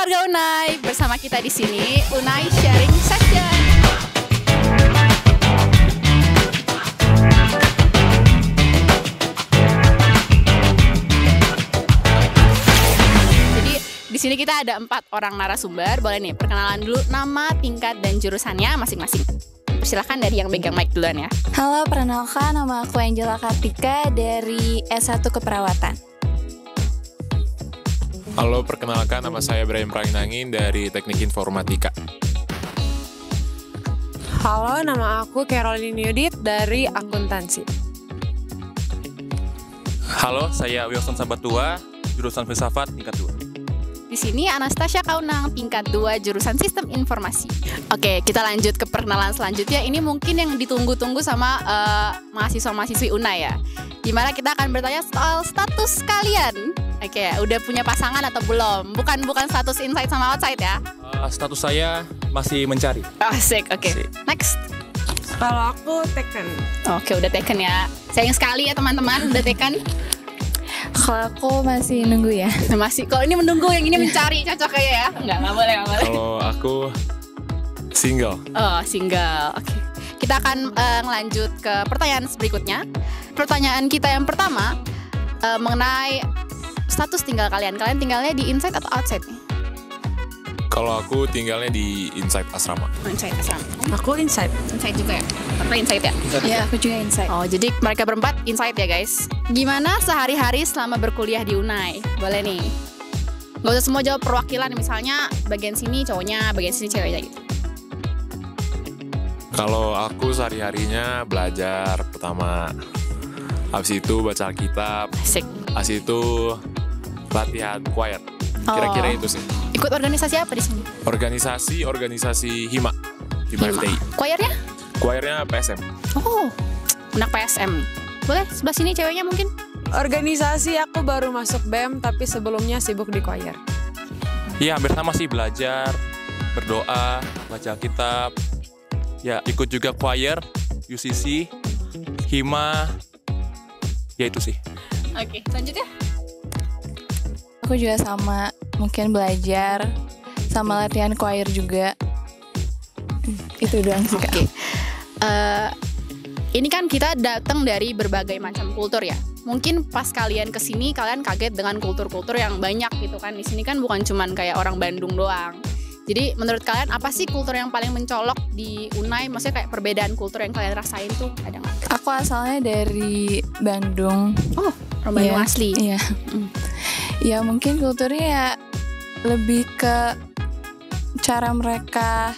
keluarga Unai, bersama kita di sini Unai Sharing Session. Jadi di sini kita ada 4 orang narasumber. Boleh nih perkenalan dulu nama, tingkat, dan jurusannya masing-masing. Silakan dari yang pegang mic duluan ya. Halo, perkenalkan nama aku Angela Kartika dari S1 Keperawatan. Halo, perkenalkan nama saya Ibrahim Praginangin dari Teknik Informatika. Halo, nama aku Caroline Yudit dari Akuntansi. Halo, saya Wilson Sabatua, jurusan Filsafat tingkat 2. Di sini Anastasia Kaunang, tingkat 2, jurusan Sistem Informasi. Oke, kita lanjut ke perkenalan selanjutnya. Ini mungkin yang ditunggu-tunggu sama mahasiswa-mahasiswi Unai ya. Dimana kita akan bertanya soal status kalian. Oke, udah punya pasangan atau belum? Bukan status inside sama outside ya? Status saya masih mencari. Asik, oke. Next. Kalau aku Taken. Oke, udah taken ya. Sayang sekali ya teman-teman, udah taken. Kalau aku masih nunggu ya. Masih, kalau ini menunggu, yang ini mencari, cocok kayak ya? Nggak boleh. Kalau aku single. Oh, single. Oke. Kita akan ngelanjut ke pertanyaan berikutnya. Pertanyaan kita yang pertama mengenai status tinggal kalian. Kalian tinggalnya di inside atau outside nih? Kalau aku tinggalnya di inside asrama. Inside asrama. Aku inside. Inside juga ya? Apa inside ya? Iya, aku juga inside. Oh, jadi mereka berempat inside ya guys. Gimana sehari-hari selama berkuliah di Unai? Boleh nih. Gak usah semua jawab perwakilan. Misalnya bagian sini cowoknya, bagian sini ceweknya gitu. Kalau aku sehari-harinya belajar pertama. Habis itu baca Alkitab. Asik. Habis itu latihan choir. Kira-kira itu sih. Ikut organisasi apa di sini? Organisasi Hima. Hima FTI. Choirnya? Choirnya PSM. Oh, anak PSM nih. Boleh sebelah sini ceweknya mungkin? Organisasi aku baru masuk BEM, tapi sebelumnya sibuk di choir. Iya, hampir sama sih, belajar, berdoa, baca kitab. Ya, ikut juga choir, UCC, Hima. Ya itu sih. Oke, selanjutnya? Aku juga sama, mungkin belajar sama latihan choir juga. Itu doang sih, Kak. Oke. Ini kan kita datang dari berbagai macam kultur ya. Mungkin pas kalian kesini kalian kaget dengan kultur-kultur yang banyak gitu kan. Di sini kan bukan cuman kayak orang Bandung doang. Jadi menurut kalian apa sih kultur yang paling mencolok di Unai? Maksudnya kayak perbedaan kultur yang kalian rasain tuh ada nggak? Aku asalnya dari Bandung. Oh, orang Bandung Iya, asli. Iya. Ya mungkin kulturnya ya lebih ke cara mereka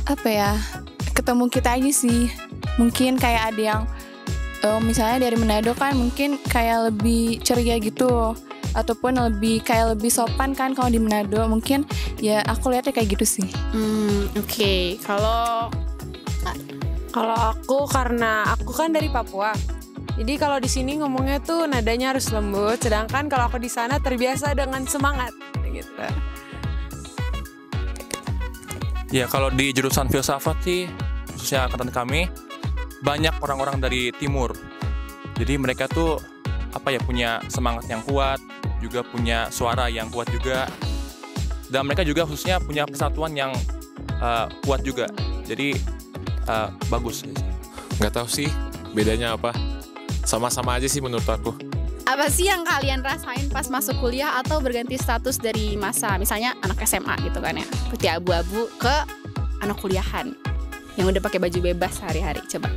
apa ya, ketemu kita aja sih. Mungkin kayak ada yang misalnya dari Manado kan mungkin kayak lebih ceria gitu, ataupun lebih sopan kan kalau di Manado. Mungkin ya aku lihatnya kayak gitu sih. Oke. Kalau aku, karena aku kan dari Papua, jadi kalau di sini ngomongnya tuh nadanya harus lembut, sedangkan kalau aku di sana terbiasa dengan semangat gitu. Ya, kalau di jurusan Filsafat sih, khususnya angkatan kami, banyak orang-orang dari timur. Jadi mereka tuh punya semangat yang kuat, juga punya suara yang kuat juga. Dan mereka juga khususnya punya persatuan yang kuat juga. Jadi bagus. Nggak tahu sih bedanya apa. Sama-sama aja sih menurut aku. Apa sih yang kalian rasain pas masuk kuliah atau berganti status dari masa misalnya anak SMA gitu kan ya, putih abu-abu ke anak kuliahan yang udah pakai baju bebas sehari-hari? Coba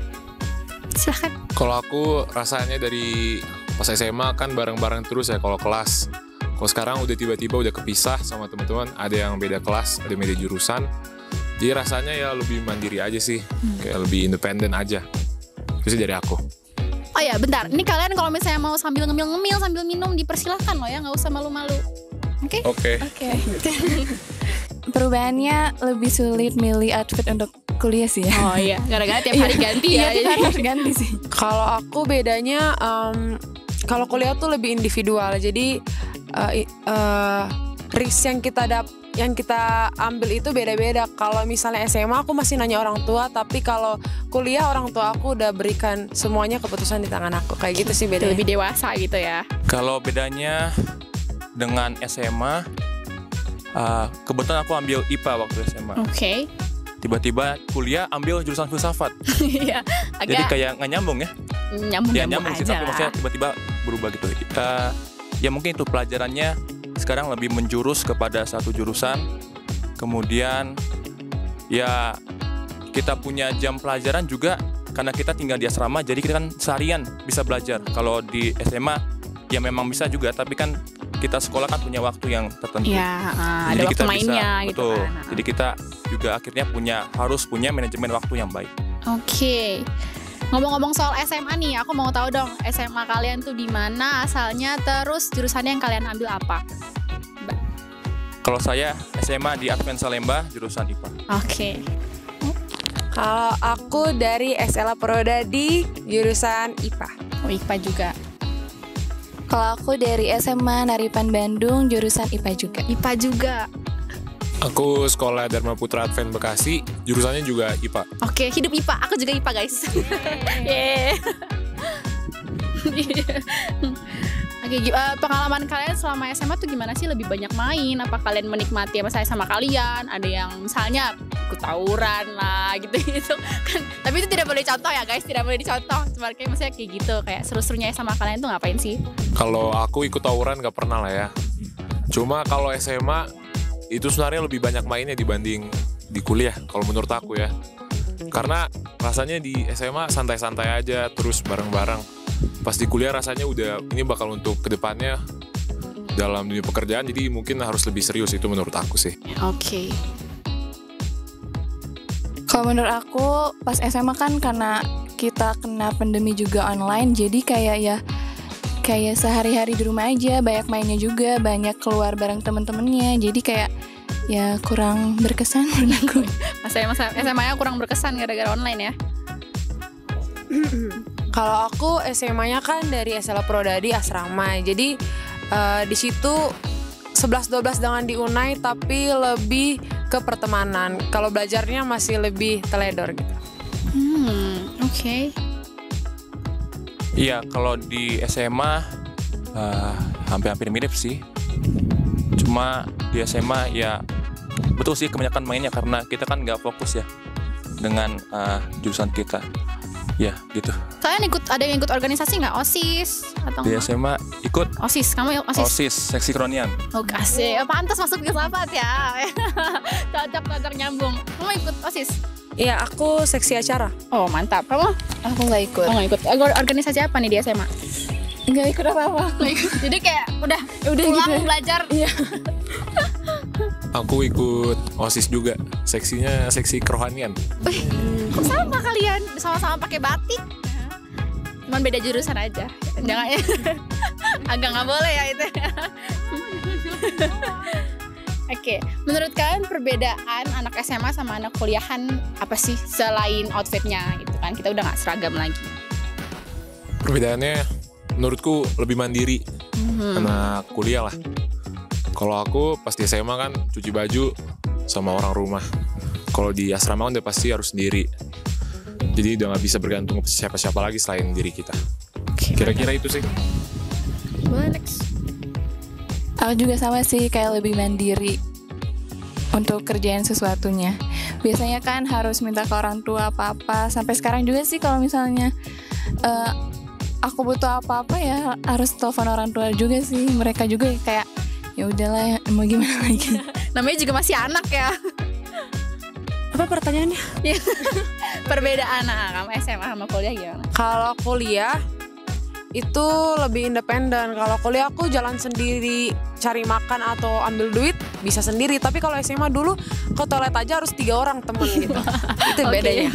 silahkan. Kalau aku rasanya dari pas SMA kan bareng-bareng terus ya kalau kelas. Kalau sekarang udah tiba-tiba udah kepisah sama teman-teman, ada yang beda kelas, ada yang beda jurusan. Jadi rasanya ya lebih mandiri aja sih, kayak lebih independen aja. Itu sih dari aku. Oh ya, bentar. Ini kalian kalau misalnya mau sambil ngemil-ngemil sambil minum dipersilahkan loh ya, nggak usah malu-malu. Oke? Oke. Perubahannya lebih sulit milih outfit untuk kuliah sih ya. Oh iya, gara-gara tiap hari ganti ya. Iya, tiap hari harus ganti sih. Kalau aku bedanya, kalau kuliah tuh lebih individual. Jadi risk yang kita ambil itu beda-beda. Kalau misalnya SMA aku masih nanya orang tua, tapi kalau kuliah orang tua aku udah berikan semuanya keputusan di tangan aku. Kayak gitu sih bedanya. Lebih dewasa gitu ya. Kalau bedanya dengan SMA, Kebetulan aku ambil IPA waktu SMA. Oke. Tiba-tiba kuliah ambil jurusan filsafat. Iya, Jadi agak kayak nggak nyambung ya? Ya nyambung sih, aja tapi lah. maksudnya tiba-tiba berubah gitu. Ya mungkin itu pelajarannya sekarang lebih menjurus kepada satu jurusan. Kemudian ya kita punya jam pelajaran juga karena kita tinggal di asrama, jadi kita kan seharian bisa belajar. Kalau di SMA ya memang bisa juga, tapi kan kita sekolah kan punya waktu yang tertentu. Ya, ada Jadi waktu kita mainnya gitu betul. kan. Jadi kita juga akhirnya harus punya manajemen waktu yang baik. Oke. Ngomong-ngomong soal SMA nih, aku mau tahu dong SMA kalian tuh di mana asalnya, terus jurusannya yang kalian ambil apa? Kalau saya SMA di Advent Salemba, jurusan IPA. Oke. Kalau aku dari SLA Prodadi jurusan IPA. Oh, IPA juga. Kalau aku dari SMA Naripan Bandung, jurusan IPA juga. IPA juga. Aku sekolah Dharma Putra Advent Bekasi, jurusannya juga IPA. Oke, hidup IPA. Aku juga IPA, guys. Yeay. Oke, pengalaman kalian selama SMA tuh gimana sih? Lebih banyak main? Apa kalian menikmati apa saya sama kalian? Ada yang misalnya ikut tawuran lah gitu-gitu kan. Tapi itu tidak boleh contoh ya guys, tidak boleh dicontoh. Cuma kayak misalnya kayak gitu, kayak seru-serunya sama kalian tuh ngapain sih? Kalau aku ikut tawuran gak pernah lah ya. Cuma kalau SMA itu sebenarnya lebih banyak mainnya dibanding di kuliah kalau menurut aku ya. Karena rasanya di SMA santai-santai aja, terus bareng-bareng. Pas di kuliah rasanya udah ini bakal untuk kedepannya dalam dunia pekerjaan, jadi mungkin harus lebih serius, itu menurut aku sih. Oke. Kalau menurut aku pas SMA kan karena kita kena pandemi juga online, jadi kayak sehari-hari di rumah aja, banyak mainnya juga, banyak keluar bareng temen-temennya, jadi kayak ya kurang berkesan menurut aku. Mas SMA-nya kurang berkesan gara-gara online ya. Kalau aku SMA-nya kan dari SLA Prodadi asrama. Jadi di situ 11-12 dengan di Unai, tapi lebih ke pertemanan. Kalau belajarnya masih lebih teledor gitu. Oke. Iya, kalau di SMA hampir-hampir mirip sih. Cuma di SMA ya betul sih kebanyakan mainnya karena kita kan nggak fokus ya dengan jurusan kita. Ya gitu. Kalian ada yang ikut organisasi nggak? OSIS atau Di enggak? SMA ikut OSIS, kamu OSIS? OSIS, seksi kronian. Oh kasih, pantas masuk filsafat ya. Cocok nyambung. Kamu ikut OSIS? Iya, aku seksi acara. Oh mantap. Kamu? Aku nggak ikut. Oh nggak ikut. Organisasi apa nih di SMA? Nggak ikut apa-apa. Nggak ikut. Jadi kayak udah Udah pulang gitu. belajar. Iya. Aku ikut OSIS juga, seksinya seksi kerohanian. Wih, kok sama kalian? Sama-sama pakai batik. Cuman beda jurusan aja. Jangan ya. Agak nggak boleh ya itu. Oke, menurut kalian perbedaan anak SMA sama anak kuliahan apa sih selain outfitnya gitu kan? Kita udah nggak seragam lagi. Perbedaannya menurutku lebih mandiri, anak kuliah lah. Kalau aku pas di SMA kan cuci baju sama orang rumah. Kalau di asrama kan udah pasti harus sendiri. Jadi udah gak bisa bergantung ke siapa-siapa lagi selain diri kita. Kira-kira itu sih. Boleh next. Aku juga sama sih, kayak lebih mandiri untuk kerjain sesuatunya. Biasanya kan harus minta ke orang tua apa-apa. Sampai sekarang juga sih kalau misalnya aku butuh apa-apa ya harus telepon orang tua juga sih. Mereka juga kayak ya udahlah mau gimana lagi. Namanya juga masih anak ya. Apa pertanyaannya? Perbedaan kamu SMA sama kuliah gimana? Kalau kuliah itu lebih independen. Kalau kuliah aku jalan sendiri, cari makan atau ambil duit bisa sendiri. Tapi kalau SMA dulu ke toilet aja harus 3 orang temen gitu. Itu bedanya.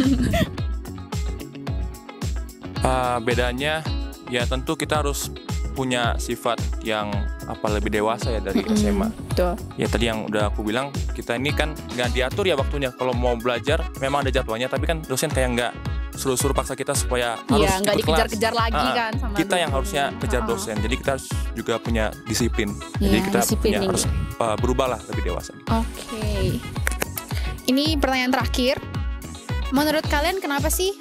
Bedanya ya tentu kita harus punya sifat yang lebih dewasa ya dari SMA. Betul. Ya tadi yang udah aku bilang, kita ini kan nggak diatur ya waktunya. Kalau mau belajar memang ada jadwalnya, tapi kan dosen kayak nggak suruh-suruh paksa kita supaya harus Iya, nggak ikut kelas. dikejar-kejar lagi kan sama Kita yang dosen. harusnya kejar dosen. Jadi kita harus juga punya disiplin. Jadi Iya, kita disiplin punya tinggi. harus berubah lah lebih dewasa. Oke. Ini pertanyaan terakhir. Menurut kalian kenapa sih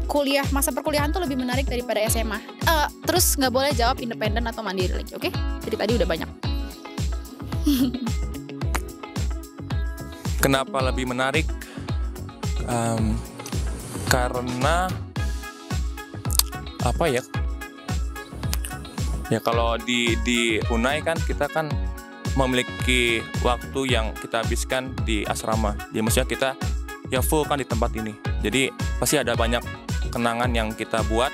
kuliah, masa perkuliahan tuh lebih menarik daripada SMA? Terus nggak boleh jawab independen atau mandiri lagi, oke? Jadi tadi udah banyak. Kenapa lebih menarik? Karena apa ya? Ya kalau di Unai kan kita kan memiliki waktu yang kita habiskan di asrama. Jadi maksudnya kita ya full kan di tempat ini. Jadi pasti ada banyak kenangan yang kita buat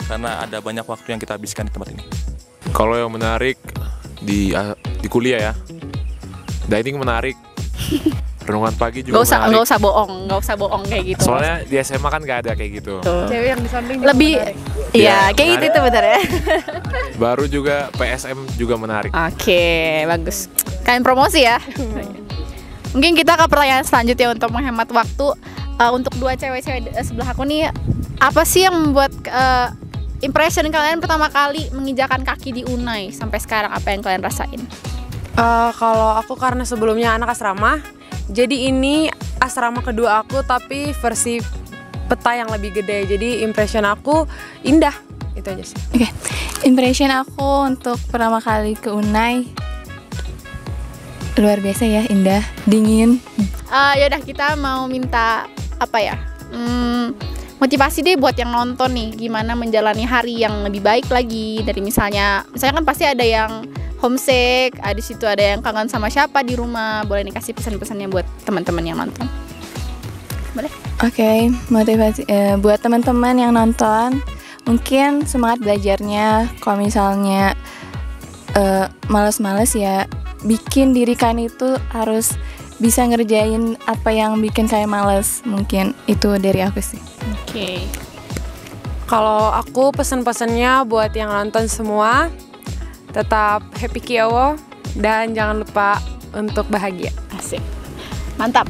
karena ada banyak waktu yang kita habiskan di tempat ini. Kalau yang menarik di kuliah ya, diving menarik, renungan pagi juga menarik. Nggak usah bohong kayak gitu. Soalnya di SMA kan nggak ada kayak gitu. Cewek yang di samping juga Lebih, menarik. iya Ya, kayak gitu itu benar ya. Baru juga PSM juga menarik. Oke, bagus. Kalian promosi ya. Mungkin kita ke pertanyaan selanjutnya untuk menghemat waktu. Untuk dua cewek-cewek sebelah aku nih, apa sih yang membuat impression kalian pertama kali menginjakan kaki di Unai sampai sekarang? Apa yang kalian rasain? Kalau aku karena sebelumnya anak asrama, jadi ini asrama kedua aku tapi versi peta yang lebih gede. Jadi impression aku indah, itu aja sih. Oke, impression aku untuk pertama kali ke Unai luar biasa ya, indah, dingin. Yaudah kita mau minta apa ya? Motivasi deh buat yang nonton nih, gimana menjalani hari yang lebih baik lagi dari misalnya kan pasti ada yang homesick, di situ ada yang kangen sama siapa di rumah. Boleh nih kasih pesan-pesannya buat teman-teman yang nonton. Boleh? Oke, motivasi buat teman-teman yang nonton, mungkin semangat belajarnya. Kalau misalnya males-males ya, bikin diri kalian itu harus bisa ngerjain apa yang bikin kayak males. Mungkin itu dari aku sih. Oke. Kalau aku pesen-pesennya buat yang nonton semua, tetap happy kiowo dan jangan lupa untuk bahagia. Asik. Mantap.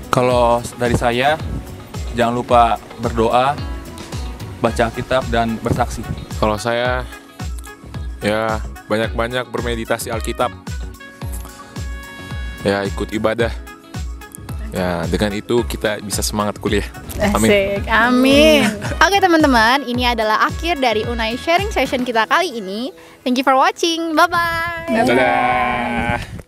Kalau dari saya, jangan lupa berdoa, baca kitab dan bersaksi. Kalau saya ya banyak-banyak bermeditasi Alkitab. Ya ikut ibadah. Ya dengan itu kita bisa semangat kuliah. Amin. Asik, amin. Oke teman-teman, ini adalah akhir dari Unai sharing session kita kali ini. Thank you for watching. Bye-bye. Dadah.